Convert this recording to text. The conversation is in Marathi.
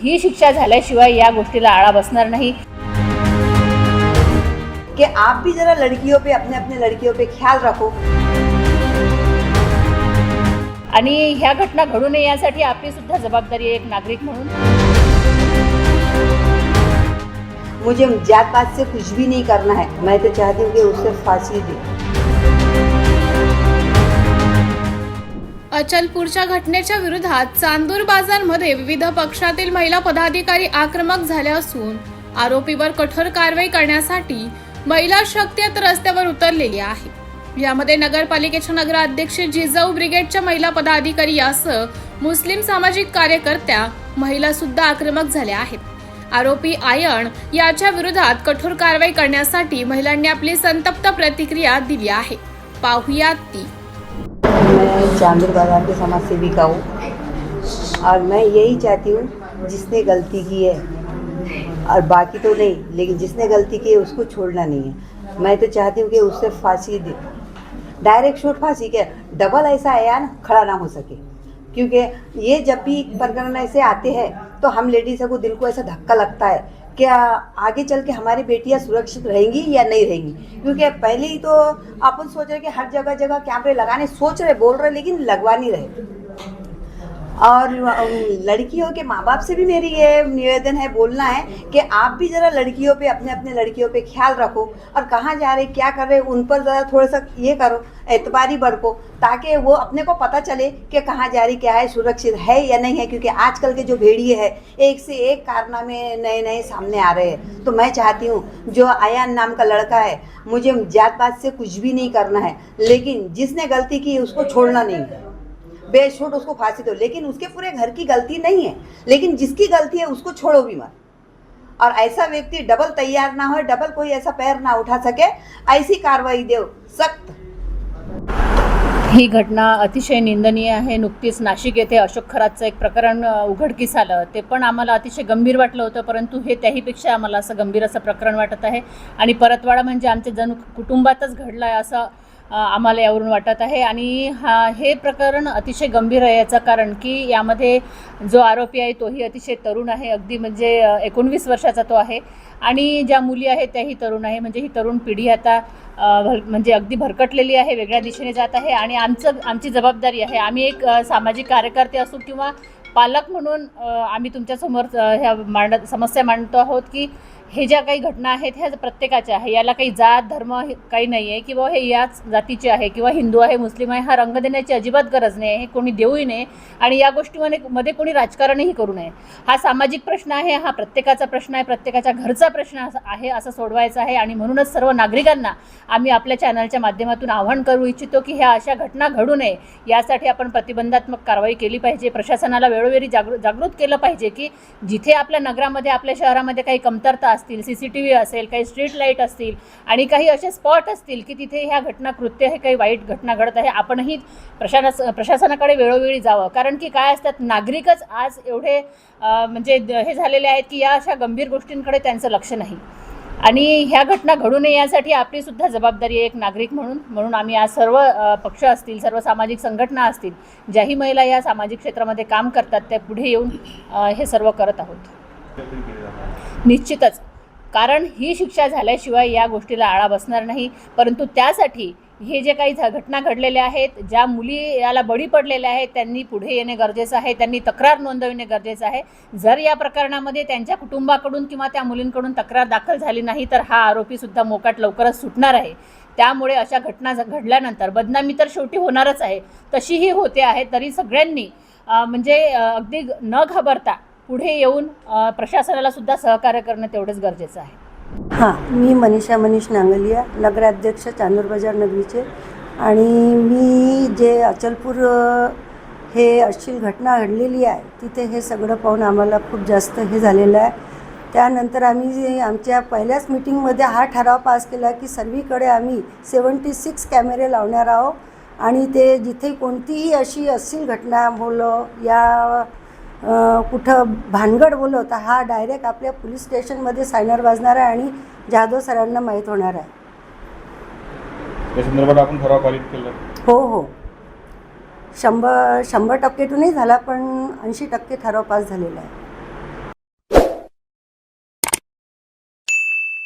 ही शिक्षा झाल्याशिवाय या गोष्टीला आळा बसणार नाही। कि आप भी जरा लड़कियों पे अपने लड़कियों पे ख्याल रखो आणि ह्या घटना घडू नये यासाठी आपली सुद्धा जबाबदारी आहे एक नागरिक म्हणून। मुझे जात पात से कुछ भी नहीं करना है, मैं तो चाहती हूँ कि उससे फांसी दे। अचलपूरच्या घटनेच्या विरोधात चांदूर बाजारमध्ये विविध पक्षातील महिला पदाधिकारी आक्रमक झाले असून आरोपीवर कठोर कारवाई करण्यासाठी महिला शक्ती आता रस्त्यावर उतरलेली आहे। यामध्ये नगरपालिकेच्या नगराध्यक्ष जिजाऊ ब्रिगेडच्या महिला पदाधिकारी यासह मुस्लिम सामाजिक कार्यकर्त्या महिला सुद्धा आक्रमक झाल्या आहेत। आरोपी आयन याच्या विरोधात कठोर कारवाई करण्यासाठी महिलांनी आपली संतप्त प्रतिक्रिया दिली आहे। पाहुयात ती। मैं चांदूर बाजार की समाज सेविका हूँ और मैं यही चाहती हूँ जिसने गलती की है, और बाकी तो नहीं, लेकिन जिसने गलती की है उसको छोड़ना नहीं है। मैं तो चाहती हूँ कि उससे फांसी दे, डायरेक्ट शूट फांसी के, डबल ऐसा आया ना खड़ा ना हो सके। क्योंकि ये जब भी प्रकरण ऐसे आते हैं तो हम लेडीज़ों को दिल को ऐसा धक्का लगता है क्या आगे चल के हमारी बेटियां सुरक्षित रहेंगी या नहीं रहेंगी। क्योंकि पहले ही तो अपन सोच रहे कि हर जगह जगह कैमरे लगाने सोच रहे, बोल रहे, लेकिन लगवा नहीं रहे। और लड़कियों के माँ बाप से भी मेरी ये निवेदन है, बोलना है कि आप भी ज़रा लड़कियों पे अपने लड़कियों पे ख्याल रखो, और कहाँ जा रहे क्या कर रहे उन पर ज़रा थोड़ा सा ये करो, एतबारी बरको, ताकि वो अपने को पता चले कि कहाँ जा रही क्या है, सुरक्षित है या नहीं है। क्योंकि आजकल के जो भेड़िए है एक से एक कारनामे नए नए सामने आ रहे हैं। तो मैं चाहती हूँ जो आयान नाम का लड़का है, मुझे जात पात से कुछ भी नहीं करना है, लेकिन जिसने गलती की उसको छोड़ना नहीं है, बेशुट उसको फांसी दो। लेकिन उसके पूरे घर की गलती नहीं है, लेकिन जिसकी गलती है उसको छोड़ो भी मत। और ऐसा व्यक्ति डबल तैयार ना हो, डबल कोई ऐसा पैर ना उठा सके, ऐसी कार्रवाई दो सख्त। ही घटना अतिशय निंदनीय आहे। नुकतीच नाशिक येथे अशोक खरातचं एक प्रकरण उघडकीस आलं, ते पण आम्हाला अतिशय गंभीर वाटलं होतं, परंतु हे त्याहीपेक्षा आम्हाला असं गंभीर असं प्रकरण वाटत आहे। आणि परतवाडा म्हणजे आमच्या जण कुटुंबातच घडलं आहे असं आम्हाला यावरून वाटत आहे। आणि हे प्रकरण अतिशय गंभीर आहे याचं कारण की यामध्ये जो आरोपी आहे तोही अतिशय तरुण आहे, अगदी म्हणजे 19 वर्षाचा तो आहे, आणि ज्या मुली आहेत त्याही तरुण आहे। म्हणजे ही तरुण पिढी आता म्हणजे अगदी भरकटलेली आहे, वेगळ्या दिशेने जात आहे। आणि आमची जबाबदारी आहे, आम्ही एक सामाजिक कार्यकर्ते असू किंवा पालक म्हणून आम्ही तुमच्यासमोर ह्या समस्या मांडतो आहोत की हे ज्या काही घटना आहेत ह्या प्रत्येकाच्या आहे, याला काही जात धर्म काही नाही आहे किंवा हे याच जातीचे आहे किंवा हिंदू आहे मुस्लिम आहे, हा रंग देण्याची अजिबात गरज नाही आहे, हे कोणी देऊही नये आणि या गोष्टीमध्ये कोणी राजकारणही करू नये। हा सामाजिक प्रश्न आहे, हा प्रत्येकाचा प्रश्न आहे, प्रत्येकाच्या घरचा प्रश्न आहे, असं सोडवायचा आहे। आणि म्हणूनच सर्व नागरिकांना आम्ही आपल्या चॅनलच्या माध्यमातून आवाहन करू इच्छितो की ह्या अशा घटना घडू नये यासाठी आपण प्रतिबंधात्मक कारवाई केली पाहिजे। प्रशासनाला वेळोवेळी जागृत केलं पाहिजे की जिथे आपल्या नगरामध्ये आपल्या शहरामध्ये काही कमतरता असतील, CCTV असेल, काही स्ट्रीट लाईट असतील आणि काही असे स्पॉट असतील की तिथे ह्या घटना कृत्य हे काही वाईट घटना घडत आहे, आपणही प्रशासनाकडे वेळोवेळी जावं। कारण की काय असतात, नागरिकच आज एवढे म्हणजे हे झालेले आहेत की या अशा गंभीर गोष्टींकडे त्यांचं लक्ष नाही। आणि ह्या घटना घडू नये यासाठी आपली सुद्धा जबाबदारी आहे एक नागरिक म्हणून आम्ही आज सर्व पक्ष असतील, सर्व सामाजिक संघटना असतील, ज्याही महिला या सामाजिक क्षेत्रामध्ये काम करतात त्या पुढे येऊन हे सर्व करत आहोत। निश्चितच, कारण ही शिक्षा झाल्याशिवाय या गोष्टीला आळा बसणार नाही। परंतु त्यासाठी हे जे काही घटना घडलेल्या आहेत, ज्या मुली याला बळी पडलेल्या आहेत, त्यांनी पुढे येणे गरजेचं आहे, त्यांनी तक्रार नोंदविणे गरजेचं आहे। जर या प्रकरणामध्ये त्यांच्या कुटुंबाकडून किंवा त्या मुलींकडून तक्रार दाखल झाली नाही तर हा आरोपीसुद्धा मोकाट लवकरच सुटणार आहे। त्यामुळे अशा घटना घडल्यानंतर बदनामी तर शेवटी होणारच आहे, तशीही होते आहे, तरी सगळ्यांनी म्हणजे अगदी न घाबरता पुढे येऊन प्रशासनाला सुद्धा सहकार्य करणं तेवढंच गरजेचं आहे। हां, मी मनीष नांगलिया, नगराध्यक्ष चांदूर बाजार नगरीचे। आणि मी जे अचलपूर हे अशी घटना घडलेली आहे तिथे हे सगळं पाहून आम्हाला खूप जास्त हे झालेलं आहे। त्यानंतर आम्ही आमच्या पहिल्याच मीटिंगमध्ये हा ठराव पास केला की सर्वीकडे आम्ही 76 कॅमेरे लावणार आहोत, आणि ते जिथे कोणतीही अशी अश्लील घटना बोललो या कुठं भानगड बोललो तर हा डायरेक्ट आपल्या पोलीस स्टेशनमध्ये सायनर वाजणार आहे आणि जाधव सरांना माहीत होणार आहे। या संदर्भात आपण ठराव पारित केला? हो, 100% तो नाही झाला, पण 80% ठराव पास झालेला आहे।